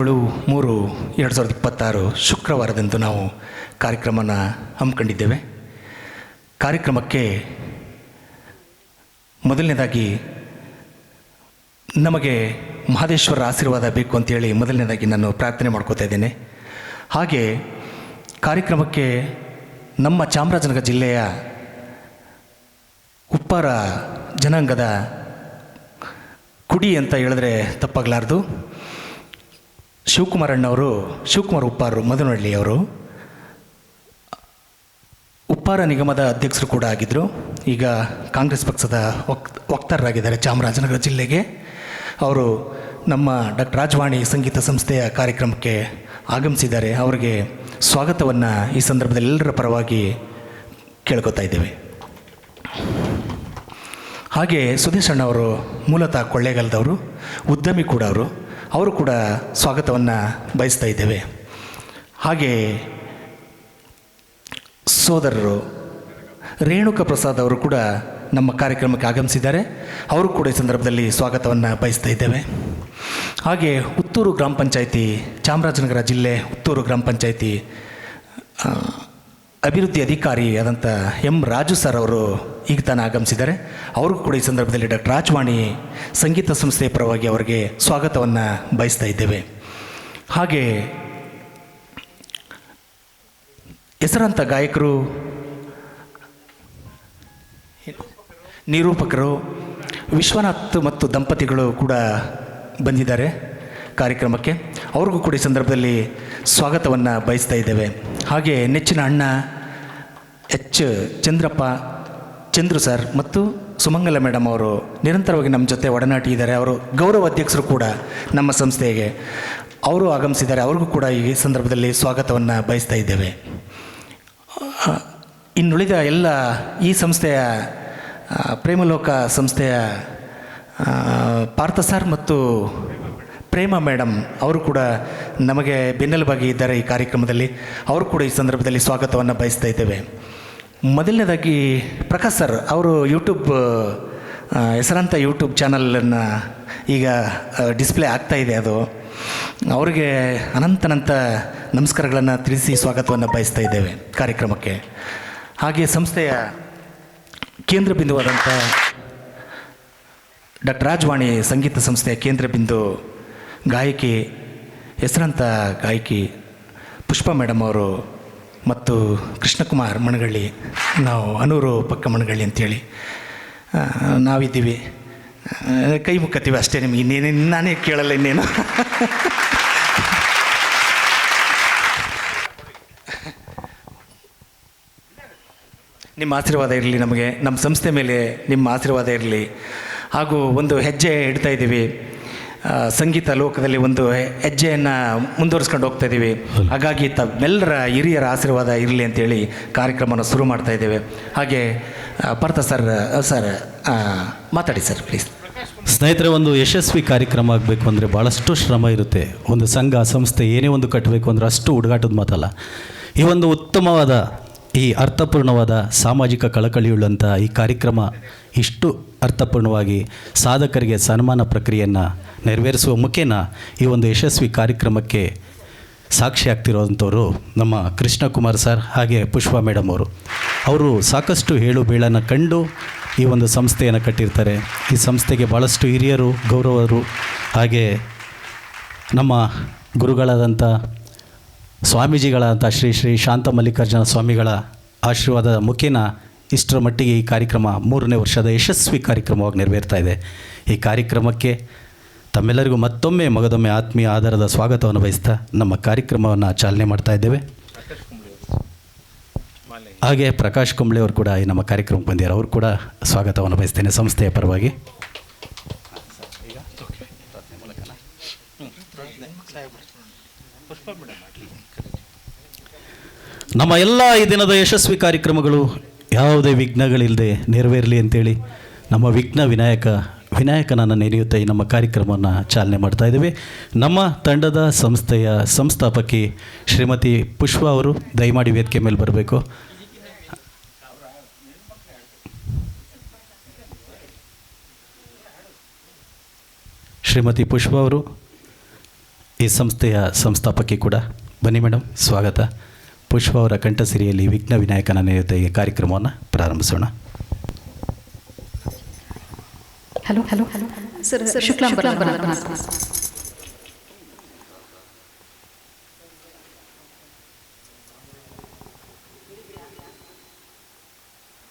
7/3/2026 ಶುಕ್ರವಾರದಂದು ನಾವು ಕಾರ್ಯಕ್ರಮನ ಹಮ್ಮಿಕೊಂಡಿದ್ದೇವೆ. ಕಾರ್ಯಕ್ರಮಕ್ಕೆ ಮೊದಲನೇದಾಗಿ ನಮಗೆ ಮಹದೇಶ್ವರ ಆಶೀರ್ವಾದ ಬೇಕು ಅಂತೇಳಿ ಮೊದಲನೇದಾಗಿ ನಾನು ಪ್ರಾರ್ಥನೆ ಮಾಡ್ಕೋತಾ ಇದ್ದೇನೆ. ಹಾಗೆ ಕಾರ್ಯಕ್ರಮಕ್ಕೆ ನಮ್ಮ ಚಾಮರಾಜನಗರ ಜಿಲ್ಲೆಯ ಉಪ್ಪಾರ ಜನಾಂಗದ ಕುಡಿ ಅಂತ ಹೇಳಿದ್ರೆ ತಪ್ಪಾಗಲಾರ್ದು ಶಿವಕುಮಾರ್ ಉಪ್ಪಾರು ಮದನಹಳ್ಳಿಯವರು ಉಪ್ಪಾರ ನಿಗಮದ ಅಧ್ಯಕ್ಷರು ಕೂಡ ಆಗಿದ್ದರು. ಈಗ ಕಾಂಗ್ರೆಸ್ ಪಕ್ಷದ ವಕ್ತಾರರಾಗಿದ್ದಾರೆ ಚಾಮರಾಜನಗರ ಜಿಲ್ಲೆಗೆ. ಅವರು ನಮ್ಮ ಡಾಕ್ಟರ್ ರಾಜವಾಣಿ ಸಂಗೀತ ಸಂಸ್ಥೆಯ ಕಾರ್ಯಕ್ರಮಕ್ಕೆ ಆಗಮಿಸಿದ್ದಾರೆ. ಅವರಿಗೆ ಸ್ವಾಗತವನ್ನು ಈ ಸಂದರ್ಭದಲ್ಲಿ ಎಲ್ಲರ ಪರವಾಗಿ ಕೇಳ್ಕೊತಾ ಇದ್ದೇವೆ. ಹಾಗೆ ಸುದೇಶ್ ಅಣ್ಣವರು ಮೂಲತಃ ಕೊಳ್ಳೇಗಾಲದವರು, ಉದ್ಯಮಿ ಕೂಡ ಅವರು ಕೂಡ ಸ್ವಾಗತವನ್ನು ಬಯಸ್ತಾ ಇದ್ದೇವೆ. ಹಾಗೆ ಸೋದರರು ರೇಣುಕಾ ಪ್ರಸಾದ್ ಅವರು ಕೂಡ ನಮ್ಮ ಕಾರ್ಯಕ್ರಮಕ್ಕೆ ಆಗಮಿಸಿದ್ದಾರೆ. ಅವರು ಕೂಡ ಈ ಸಂದರ್ಭದಲ್ಲಿ ಸ್ವಾಗತವನ್ನು ಬಯಸ್ತಾ ಇದ್ದೇವೆ. ಹಾಗೆ ಉತ್ತೂರು ಗ್ರಾಮ ಪಂಚಾಯಿತಿ, ಚಾಮರಾಜನಗರ ಜಿಲ್ಲೆ ಉತ್ತೂರು ಗ್ರಾಮ ಪಂಚಾಯಿತಿ ಅಭಿವೃದ್ಧಿ ಅಧಿಕಾರಿ ಆದಂಥ ಎಂ ರಾಜು ಸರ್ ಅವರು ಈಗ ತಾನು ಆಗಮಿಸಿದ್ದಾರೆ. ಅವ್ರಿಗೂ ಕೂಡ ಈ ಸಂದರ್ಭದಲ್ಲಿ ಡಾಕ್ಟರ್ ರಾಜವಾಣಿ ಸಂಗೀತ ಸಂಸ್ಥೆಯ ಪರವಾಗಿ ಅವರಿಗೆ ಸ್ವಾಗತವನ್ನು ಬಯಸ್ತಾ ಇದ್ದೇವೆ. ಹಾಗೆ ಹೆಸರಾಂತ ಗಾಯಕರು, ನಿರೂಪಕರು ವಿಶ್ವನಾಥ್ ಮತ್ತು ದಂಪತಿಗಳು ಕೂಡ ಬಂದಿದ್ದಾರೆ ಕಾರ್ಯಕ್ರಮಕ್ಕೆ. ಅವ್ರಿಗೂ ಕೂಡ ಈ ಸಂದರ್ಭದಲ್ಲಿ ಸ್ವಾಗತವನ್ನು ಬಯಸ್ತಾ ಇದ್ದೇವೆ. ಹಾಗೆ ನೆಚ್ಚಿನ ಅಣ್ಣ ಎಚ್ ಚಂದ್ರು ಸರ್ ಮತ್ತು ಸುಮಂಗಲ ಮೇಡಮ್ ಅವರು ನಿರಂತರವಾಗಿ ನಮ್ಮ ಜೊತೆ ಒಡನಾಟಿ ಇದ್ದಾರೆ. ಅವರು ಗೌರವ ಅಧ್ಯಕ್ಷರು ಕೂಡ ನಮ್ಮ ಸಂಸ್ಥೆಗೆ, ಅವರು ಆಗಮಿಸಿದ್ದಾರೆ. ಅವ್ರಿಗೂ ಕೂಡ ಈ ಸಂದರ್ಭದಲ್ಲಿ ಸ್ವಾಗತವನ್ನು ಬಯಸ್ತಾ ಇದ್ದೇವೆ. ಇನ್ನುಳಿದ ಎಲ್ಲ ಈ ಸಂಸ್ಥೆಯ ಪ್ರೇಮಲೋಕ ಸಂಸ್ಥೆಯ ಪಾರ್ಥ ಸರ್ ಮತ್ತು ಪ್ರೇಮ ಮೇಡಮ್ ಅವರು ಕೂಡ ನಮಗೆ ಬೆನ್ನೆಲುಬಾಗಿ ಇದ್ದಾರೆ ಈ ಕಾರ್ಯಕ್ರಮದಲ್ಲಿ. ಅವರು ಕೂಡ ಈ ಸಂದರ್ಭದಲ್ಲಿ ಸ್ವಾಗತವನ್ನು ಬಯಸ್ತಾ ಇದ್ದೇವೆ. ಮೊದಲನೇದಾಗಿ ಪ್ರಕಾಶ್ ಸರ್ ಅವರು ಹೆಸರಾಂತ ಯೂಟ್ಯೂಬ್ ಚಾನಲನ್ನು ಈಗ ಡಿಸ್ಪ್ಲೇ ಆಗ್ತಾಯಿದೆ. ಅದು ಅವರಿಗೆ ಅನಂತ ನಮಸ್ಕಾರಗಳನ್ನು ತಿಳಿಸಿ ಸ್ವಾಗತವನ್ನು ಬಯಸ್ತಾ ಇದ್ದೇವೆ ಕಾರ್ಯಕ್ರಮಕ್ಕೆ. ಹಾಗೆ ಸಂಸ್ಥೆಯ ಕೇಂದ್ರ ಬಿಂದುವಾದಂಥ ಡಾಕ್ಟರ್ ರಾಜವಾಣಿ ಸಂಗೀತ ಸಂಸ್ಥೆಯ ಕೇಂದ್ರ ಬಿಂದು ಗಾಯಕಿ, ಹೆಸರಾಂತ ಗಾಯಕಿ ಪುಷ್ಪ ಮೇಡಮ್ ಅವರು ಮತ್ತು ಕೃಷ್ಣಕುಮಾರ್ ಮಣಗಳ್ಳಿ, ನಾವು ಅನೂರು ಪಕ್ಕ ಮಣಗಳ್ಳಿ ಅಂಥೇಳಿ ನಾವಿದ್ದೀವಿ. ಕೈ ಮುಕ್ಕತ್ತೀವಿ ಅಷ್ಟೇ. ನಿಮಗೆ ಇನ್ನೇನು ನಾನೇ ಕೇಳಲ್ಲ ಇನ್ನೇನು. ನಿಮ್ಮ ಆಶೀರ್ವಾದ ಇರಲಿ, ನಮಗೆ ನಮ್ಮ ಸಂಸ್ಥೆ ಮೇಲೆ ನಿಮ್ಮ ಆಶೀರ್ವಾದ ಇರಲಿ. ಹಾಗೂ ಒಂದು ಹೆಜ್ಜೆ ಇಡ್ತಾ ಇದ್ದೀವಿ, ಸಂಗೀತ ಲೋಕದಲ್ಲಿ ಒಂದು ಹೆಜ್ಜೆಯನ್ನು ಮುಂದುವರಿಸ್ಕೊಂಡು ಹೋಗ್ತಾ ಇದ್ದೀವಿ. ಹಾಗಾಗಿ ತಾವೆಲ್ಲರ ಹಿರಿಯರ ಆಶೀರ್ವಾದ ಇರಲಿ ಅಂತೇಳಿ ಕಾರ್ಯಕ್ರಮವನ್ನು ಶುರು ಮಾಡ್ತಾ ಇದ್ದೇವೆ. ಹಾಗೆ ಪಾರ್ಥ ಸರ್ ಮಾತಾಡಿ ಸರ್ ಪ್ಲೀಸ್. ಸ್ನೇಹಿತರೆ, ಒಂದು ಯಶಸ್ವಿ ಕಾರ್ಯಕ್ರಮ ಆಗಬೇಕು ಅಂದರೆ ಭಾಳಷ್ಟು ಶ್ರಮ ಇರುತ್ತೆ. ಒಂದು ಸಂಘ ಸಂಸ್ಥೆ ಏನೇ ಒಂದು ಕಟ್ಟಬೇಕು ಅಂದರೆ ಅಷ್ಟು ಹುಡುಗಾಟದ ಮಾತಲ್ಲ. ಈ ಒಂದು ಉತ್ತಮವಾದ, ಈ ಅರ್ಥಪೂರ್ಣವಾದ, ಸಾಮಾಜಿಕ ಕಳಕಳಿಯುಳ್ಳಂಥ ಈ ಕಾರ್ಯಕ್ರಮ ಇಷ್ಟು ಅರ್ಥಪೂರ್ಣವಾಗಿ ಸಾಧಕರಿಗೆ ಸನ್ಮಾನ ಪ್ರಕ್ರಿಯೆಯನ್ನು ನೆರವೇರಿಸುವ ಮುಖೇನ ಈ ಒಂದು ಯಶಸ್ವಿ ಕಾರ್ಯಕ್ರಮಕ್ಕೆ ಸಾಕ್ಷಿ ಆಗ್ತಿರೋವಂಥವ್ರು ನಮ್ಮ ಕೃಷ್ಣಕುಮಾರ್ ಸರ್ ಹಾಗೆ ಪುಷ್ಪ ಮೇಡಮ್ ಅವರು ಸಾಕಷ್ಟು ಹೇಳು ಬೀಳನ್ನು ಕಂಡು ಈ ಒಂದು ಸಂಸ್ಥೆಯನ್ನು ಕಟ್ಟಿರ್ತಾರೆ. ಈ ಸಂಸ್ಥೆಗೆ ಭಾಳಷ್ಟು ಹಿರಿಯರು, ಗೌರವರು, ಹಾಗೆ ನಮ್ಮ ಗುರುಗಳಾದಂಥ ಸ್ವಾಮೀಜಿಗಳಾದಂಥ ಶ್ರೀ ಶಾಂತ ಮಲ್ಲಿಕಾರ್ಜುನ ಸ್ವಾಮಿಗಳ ಆಶೀರ್ವಾದದ ಮುಖೇನ ಇಷ್ಟರ ಮಟ್ಟಿಗೆ ಈ ಕಾರ್ಯಕ್ರಮ 3ನೇ ವರ್ಷದ ಯಶಸ್ವಿ ಕಾರ್ಯಕ್ರಮವಾಗಿ ನೆರವೇರ್ತಾ ಇದೆ. ಈ ಕಾರ್ಯಕ್ರಮಕ್ಕೆ ತಮ್ಮೆಲ್ಲರಿಗೂ ಮತ್ತೊಮ್ಮೆ ಮಗದೊಮ್ಮೆ ಆತ್ಮೀಯ ಆಧಾರದ ಸ್ವಾಗತವನ್ನು ಬಯಸ್ತಾ ನಮ್ಮ ಕಾರ್ಯಕ್ರಮವನ್ನು ಚಾಲನೆ ಮಾಡ್ತಾ ಇದ್ದೇವೆ. ಹಾಗೆ ಪ್ರಕಾಶ್ ಕುಂಬ್ಳೆ ಅವರು ಕೂಡ ಈ ನಮ್ಮ ಕಾರ್ಯಕ್ರಮಕ್ಕೆ ಬಂದಿದ್ದಾರೆ. ಅವರು ಕೂಡ ಸ್ವಾಗತವನ್ನು ಬಯಸ್ತೇನೆ ಸಂಸ್ಥೆಯ ಪರವಾಗಿ. ನಮ್ಮ ಎಲ್ಲ ಈ ದಿನದ ಯಶಸ್ವಿ ಕಾರ್ಯಕ್ರಮಗಳು ಯಾವುದೇ ವಿಘ್ನಗಳಿಲ್ಲದೆ ನೆರವೇರಲಿ ಅಂತೇಳಿ ನಮ್ಮ ವಿಘ್ನ ವಿನಾಯಕನನ್ನು ನೆನೆಯುತ್ತಾ ಈ ನಮ್ಮ ಕಾರ್ಯಕ್ರಮವನ್ನು ಚಾಲನೆ ಮಾಡ್ತಾ ಇದ್ದೇವೆ. ನಮ್ಮ ತಂಡದ ಸಂಸ್ಥೆಯ ಸಂಸ್ಥಾಪಕಿ ಶ್ರೀಮತಿ ಪುಷ್ಪ ಅವರು ದಯಮಾಡಿ ವೇದಿಕೆ ಮೇಲೆ ಬರಬೇಕು. ಶ್ರೀಮತಿ ಪುಷ್ಪ ಅವರು ಈ ಸಂಸ್ಥೆಯ ಸಂಸ್ಥಾಪಕಿ ಕೂಡ. ಬನ್ನಿ ಮೇಡಮ್, ಸ್ವಾಗತ. ಪುಷ್ಪ ಅವರ ಕಂಠಸಿರಿಯಲ್ಲಿ ವಿಘ್ನ ವಿನಾಯಕನ ಈ ಕಾರ್ಯಕ್ರಮವನ್ನು ಪ್ರಾರಂಭಿಸೋಣ. Hello hello hello sir, ಶುಕ್ಲಾಂಬರ